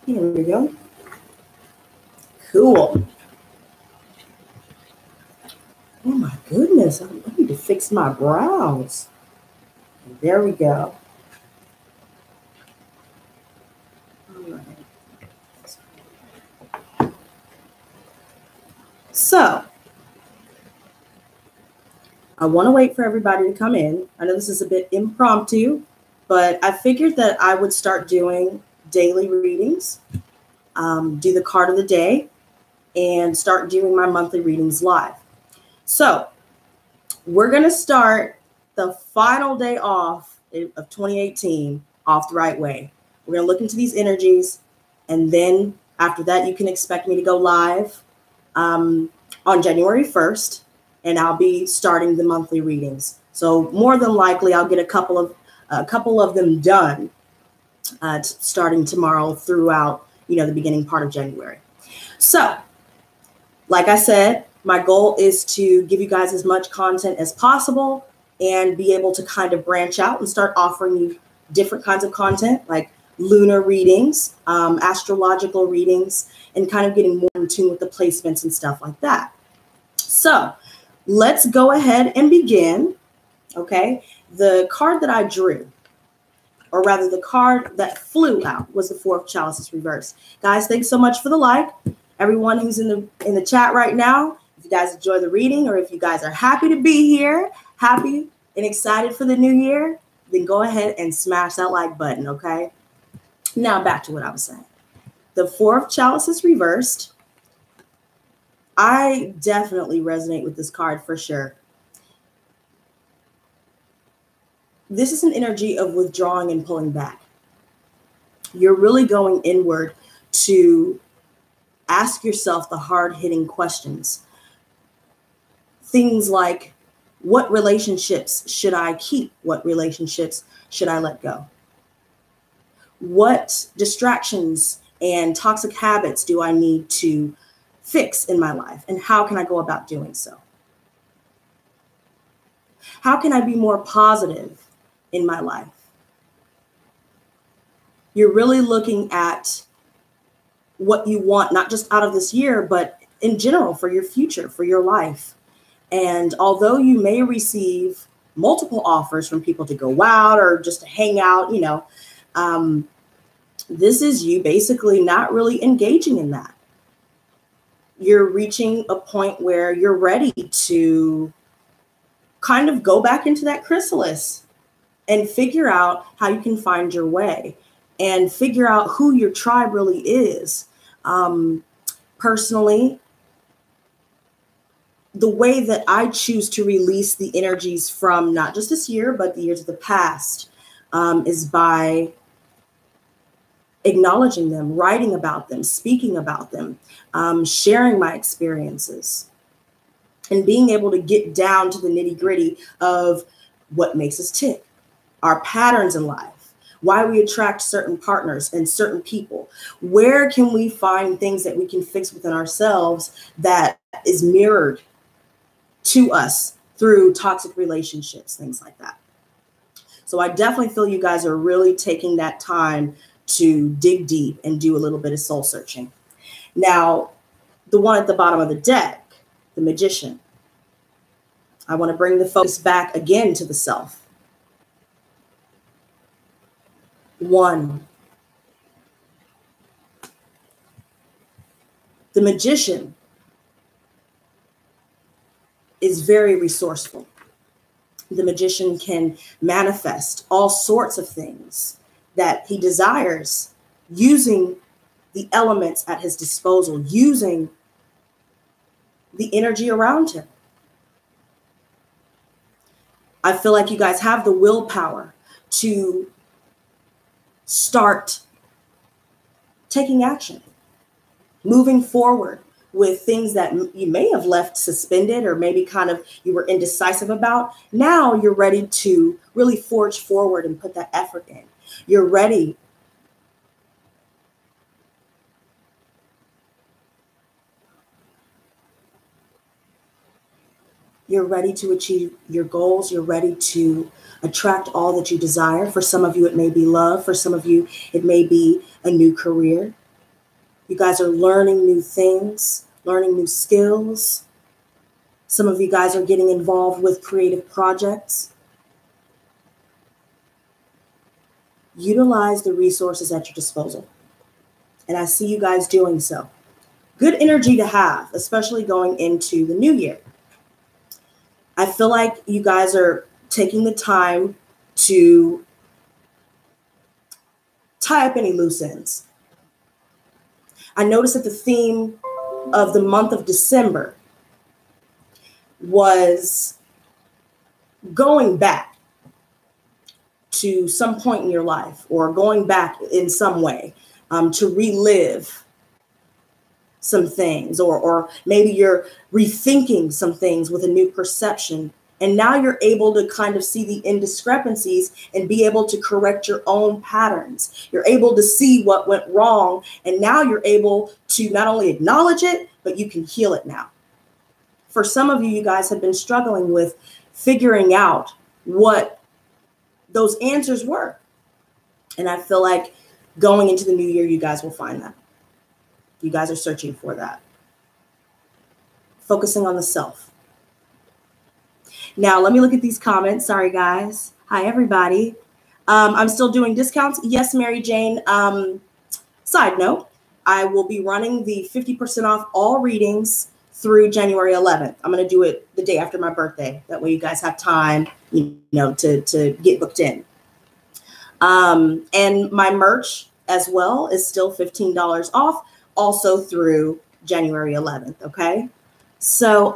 Here we go. Cool. Oh my goodness, I need to fix my brows. There we go. All right. So, I want to wait for everybody to come in. I know this is a bit impromptu, but I figured that I would start doing daily readings, do the card of the day, and start doing my monthly readings live. So, we're going to start the final day off of 2018 off the right way. We're going to look into these energies, and then after that, you can expect me to go live on January 1st, and I'll be starting the monthly readings. So more than likely, I'll get a couple of them done starting tomorrow throughout, the beginning part of January. So, like I said, my goal is to give you guys as much content as possible and be able to kind of branch out and start offering you different kinds of content like lunar readings, astrological readings, and kind of getting more in tune with the placements and stuff like that. So let's go ahead and begin. Okay. The card that I drew, or rather the card that flew out, was the Four of Chalices reversed. Guys, thanks so much for the like. Everyone who's in the chat right now, if you guys enjoy the reading, or if you guys are happy to be here, happy and excited for the new year, then go ahead and smash that like button, okay? Now back to what I was saying. The Four of Chalices reversed. I definitely resonate with this card for sure. This is an energy of withdrawing and pulling back. You're really going inward to ask yourself the hard-hitting questions. Things like, what relationships should I keep? What relationships should I let go? What distractions and toxic habits do I need to fix in my life? And how can I go about doing so? How can I be more positive in my life? You're really looking at what you want, not just out of this year, but in general for your future, for your life. And although you may receive multiple offers from people to go out or just to hang out, this is you basically not really engaging in that. You're reaching a point where you're ready to kind of go back into that chrysalis and figure out how you can find your way and figure out who your tribe really is. Personally, the way that I choose to release the energies from not just this year, but the years of the past, is by acknowledging them, writing about them, speaking about them, sharing my experiences, and being able to get down to the nitty-gritty of what makes us tick, our patterns in life, why we attract certain partners and certain people. Where can we find things that we can fix within ourselves that is mirrored to us through toxic relationships, things like that. So I definitely feel you guys are really taking that time to dig deep and do a little bit of soul searching. Now, the one at the bottom of the deck, the Magician. I want to bring the focus back again to the self. 1. The Magician is very resourceful. The Magician can manifest all sorts of things that he desires using the elements at his disposal, using the energy around him. I feel like you guys have the willpower to start taking action, moving forward with things that you may have left suspended or maybe kind of you were indecisive about. Now you're ready to really forge forward and put that effort in. You're ready. You're ready to achieve your goals. You're ready to attract all that you desire. For some of you, it may be love. For some of you, it may be a new career. You guys are learning new things, learning new skills. Some of you guys are getting involved with creative projects. Utilize the resources at your disposal. And I see you guys doing so. Good energy to have, especially going into the new year. I feel like you guys are taking the time to tie up any loose ends. I noticed that the theme of the month of December was going back to some point in your life, or going back in some way to relive some things, or maybe you're rethinking some things with a new perception. And now you're able to kind of see the indiscrepancies and be able to correct your own patterns. You're able to see what went wrong. And now you're able to not only acknowledge it, but you can heal it now. For some of you, you guys have been struggling with figuring out what those answers were. And I feel like going into the new year, you guys will find that. You guys are searching for that. Focusing on the self. Now, let me look at these comments. Sorry, guys. Hi, everybody. I'm still doing discounts. Yes, Mary Jane. Side note, I will be running the 50% off all readings through January 11th. I'm going to do it the day after my birthday. That way you guys have time, to get booked in. And my merch as well is still $15 off, also through January 11th. Okay. So,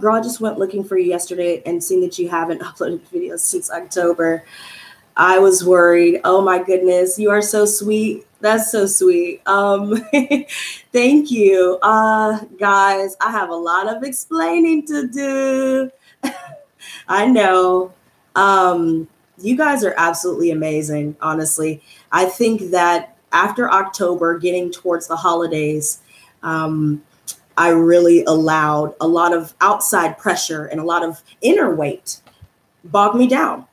girl, I just went looking for you yesterday and seen that you haven't uploaded videos since October. I was worried. Oh my goodness. You are so sweet. That's so sweet. Thank you. Guys, I have a lot of explaining to do. I know. You guys are absolutely amazing. Honestly, I think that after October, getting towards the holidays, I really allowed a lot of outside pressure and a lot of inner weight bog me down.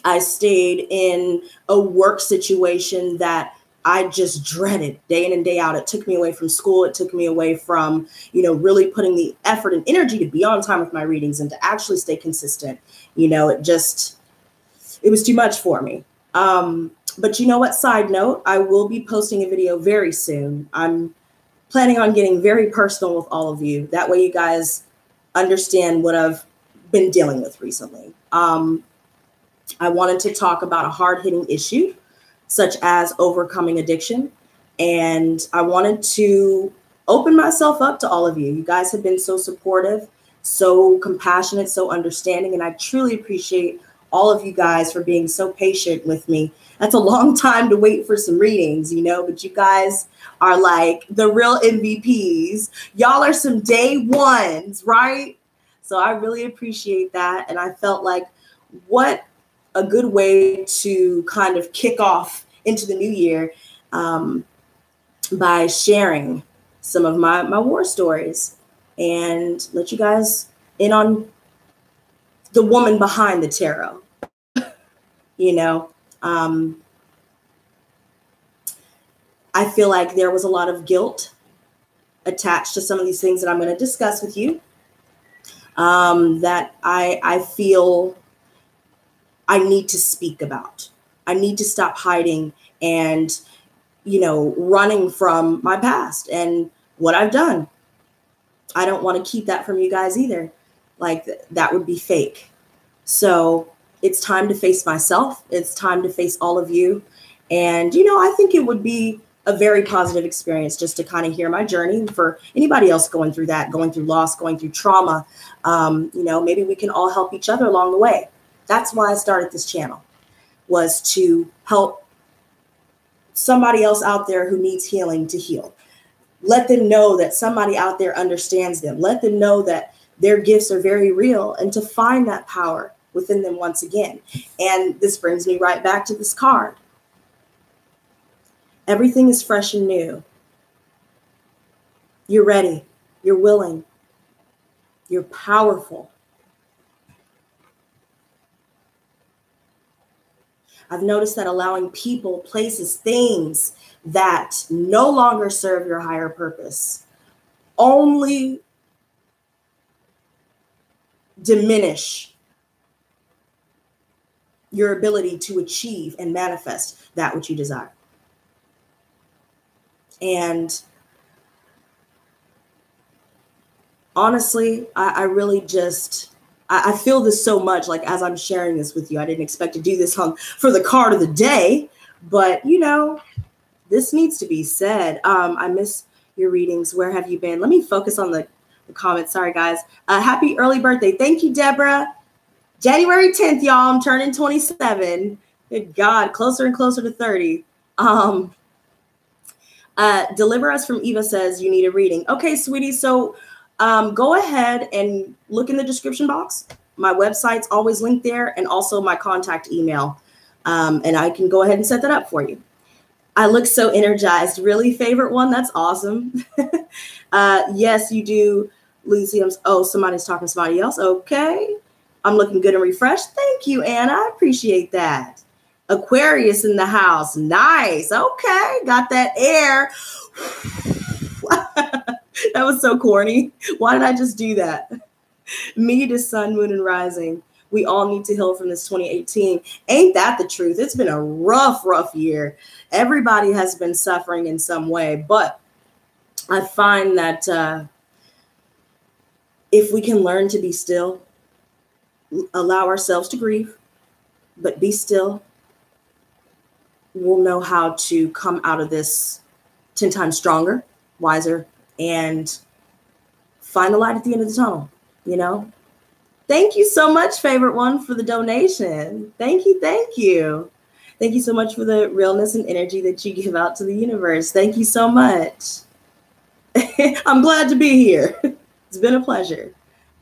I stayed in a work situation that I just dreaded day in and day out. It took me away from school. It took me away from, really putting the effort and energy to be on time with my readings and to actually stay consistent. It was too much for me. But you know what? Side note, I will be posting a video very soon. I'm planning on getting very personal with all of you. That way you guys understand what I've been dealing with recently. I wanted to talk about a hard-hitting issue, such as overcoming addiction. And I wanted to open myself up to all of you. You guys have been so supportive, so compassionate, so understanding. And I truly appreciate all of you guys for being so patient with me. That's a long time to wait for some readings, but you guys are like the real MVPs. Y'all are some day ones, right? So I really appreciate that. And I felt like what a good way to kind of kick off into the new year by sharing some of my war stories and let you guys in on the woman behind the tarot. I feel like there was a lot of guilt attached to some of these things that I'm going to discuss with you, that I feel I need to speak about. I need to stop hiding and, running from my past and what I've done. I don't want to keep that from you guys either. Like that would be fake. So it's time to face myself. It's time to face all of you. And, I think it would be a very positive experience just to kind of hear my journey. And for anybody else going through that, going through loss, going through trauma, maybe we can all help each other along the way. That's why I started this channel, was to help somebody else out there who needs healing to heal. Let them know that somebody out there understands them. Let them know that their gifts are very real, and to find that power within them once again. And this brings me right back to this card. Everything is fresh and new. You're ready. You're willing. You're powerful. I've noticed that allowing people, places, things that no longer serve your higher purpose only diminish your ability to achieve and manifest that which you desire. And honestly, I really just, I feel this so much, like as I'm sharing this with you. I didn't expect to do this for the card of the day, but you know, this needs to be said. I miss your readings. Where have you been? Let me focus on the comments. Sorry, guys. Happy early birthday. Thank you, Deborah. January 10th, y'all. I'm turning 27. Good God, closer and closer to 30. Deliver Us from Eva says you need a reading. Okay, sweetie. So go ahead and look in the description box. My website's always linked there, and also my contact email. And I can go ahead and set that up for you. I look so energized. Really, favorite one? That's awesome. Yes, you do, Lucium's. Oh, somebody's talking to somebody else. Okay. I'm looking good and refreshed. Thank you, Anna. I appreciate that. Aquarius in the house. Nice. Okay. Got that air. That was so corny. Why did I just do that? Me to sun, moon, and rising. We all need to heal from this 2018. Ain't that the truth? It's been a rough year. Everybody has been suffering in some way, but I find that if we can learn to be still, allow ourselves to grieve, but be still, we'll know how to come out of this 10 times stronger, wiser, and find the light at the end of the tunnel, you know? Thank you so much, favorite one, for the donation. Thank you, thank you. Thank you so much for the realness and energy that you give out to the universe. Thank you so much. I'm glad to be here. It's been a pleasure.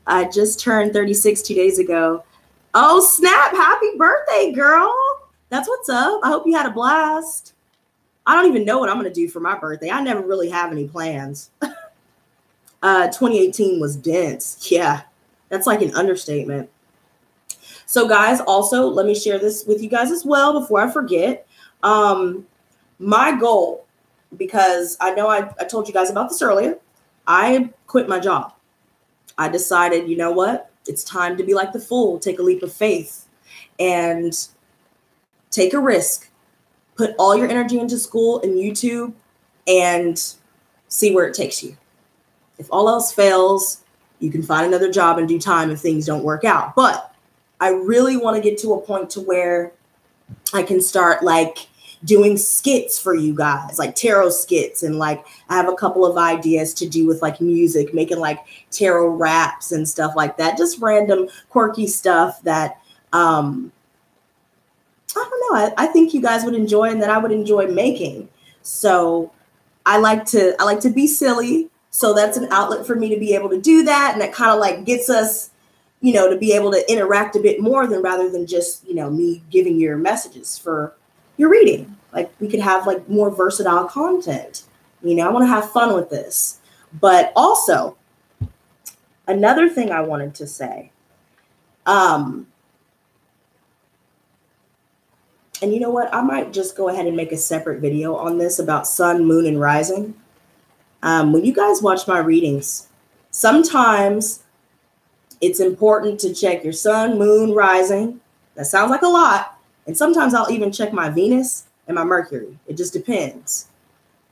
I just turned 36 2 days ago. Oh, snap. Happy birthday, girl. That's what's up. I hope you had a blast. I don't even know what I'm going to do for my birthday. I never really have any plans. 2018 was dense. Yeah, that's like an understatement. So guys, also, let me share this with you guys as well before I forget. My goal, because I know I told you guys about this earlier, I quit my job. I decided, you know what? It's time to be like the fool, take a leap of faith and take a risk. Put all your energy into school and YouTube and see where it takes you. If all else fails, you can find another job in due time if things don't work out. But I really want to get to a point to where I can start like doing skits for you guys, like tarot skits. And like, I have a couple of ideas to do with like music, making like tarot raps and stuff like that. Just random quirky stuff that, I don't know. I think you guys would enjoy and that I would enjoy making. So I like to be silly. So that's an outlet for me to be able to do that. And that kind of like gets us, you know, to be able to interact a bit more than rather than just, you know, me giving your messages for your reading. Like we could have like more versatile content. You know, I want to have fun with this. But also another thing I wanted to say, and you know what? I might just go ahead and make a separate video on this about sun, moon, and rising. When you guys watch my readings, sometimes it's important to check your sun, moon, rising. That sounds like a lot. And sometimes I'll even check my Venus and my Mercury. It just depends.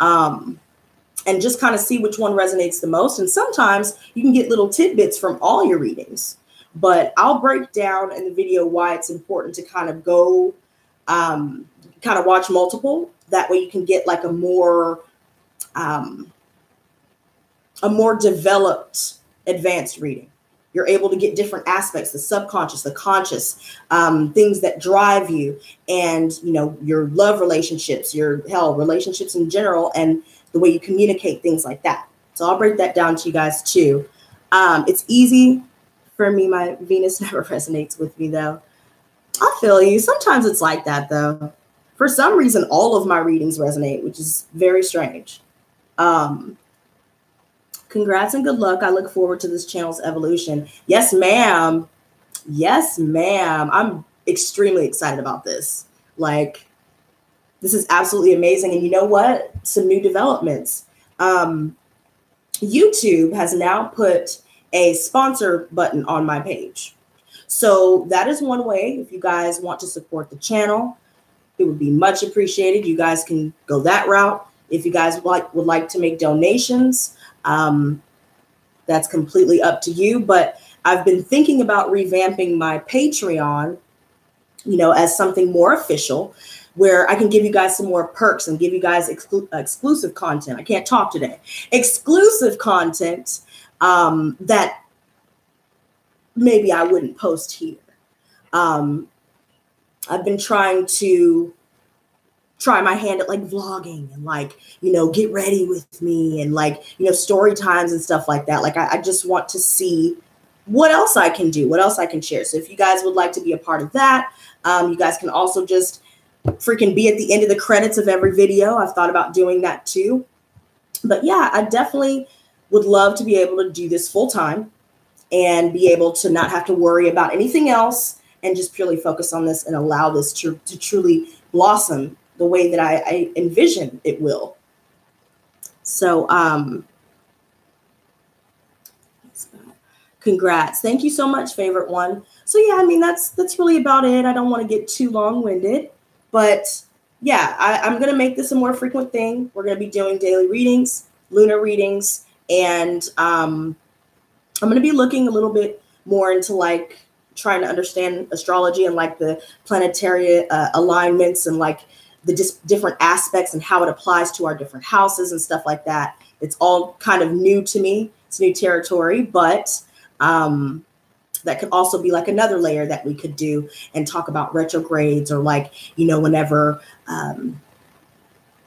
And just kind of see which one resonates the most. And sometimes you can get little tidbits from all your readings. But I'll break down in the video why it's important to kind of go kind of watch multiple. That way you can get like a more developed advanced reading. You're able to get different aspects, the subconscious, the conscious, things that drive you, and you know, your love relationships, your relationships in general, and the way you communicate, things like that. So I'll break that down to you guys too. It's easy for me. My Venus never resonates with me though. I feel you. Sometimes it's like that though. For some reason, all of my readings resonate, which is very strange. Congrats and good luck. I look forward to this channel's evolution. Yes, ma'am. Yes, ma'am. I'm extremely excited about this. Like, this is absolutely amazing. And you know what? Some new developments. YouTube has now put a sponsor button on my page. So that is one way. If you guys want to support the channel, it would be much appreciated. You guys can go that route. If you guys would like to make donations, that's completely up to you. But I've been thinking about revamping my Patreon, you know, as something more official, where I can give you guys some more perks and give you guys exclusive content. I can't talk today. Exclusive content that maybe I wouldn't post here. I've been trying my hand at like vlogging and like, you know, get ready with me and like, you know, story times and stuff like that. Like I just want to see what else I can do, what else I can share. So if you guys would like to be a part of that, you guys can also just freaking be at the end of the credits of every video. I've thought about doing that too. But yeah, I definitely would love to be able to do this full time and be able to not have to worry about anything else and just purely focus on this and allow this to truly blossom the way that I envision it will. So congrats. Thank you so much, favorite one. So yeah, I mean, that's really about it. I don't want to get too long-winded, but yeah, I'm going to make this a more frequent thing. We're going to be doing daily readings, lunar readings, and I'm going to be looking a little bit more into like trying to understand astrology and like the planetary alignments and like the different aspects and how it applies to our different houses and stuff like that. It's all kind of new to me. It's new territory, but that could also be like another layer that we could do and talk about retrogrades or like, you know, whenever,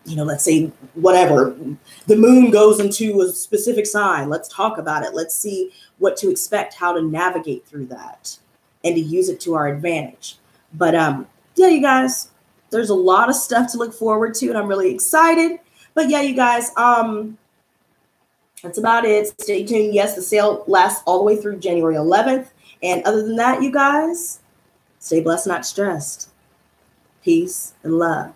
you know, let's say whatever, the moon goes into a specific sign. Let's talk about it. Let's see what to expect, how to navigate through that and to use it to our advantage. But yeah, you guys, there's a lot of stuff to look forward to and I'm really excited. But yeah, you guys, that's about it. Stay tuned. Yes, the sale lasts all the way through January 11th. And other than that, you guys, stay blessed, not stressed. Peace and love.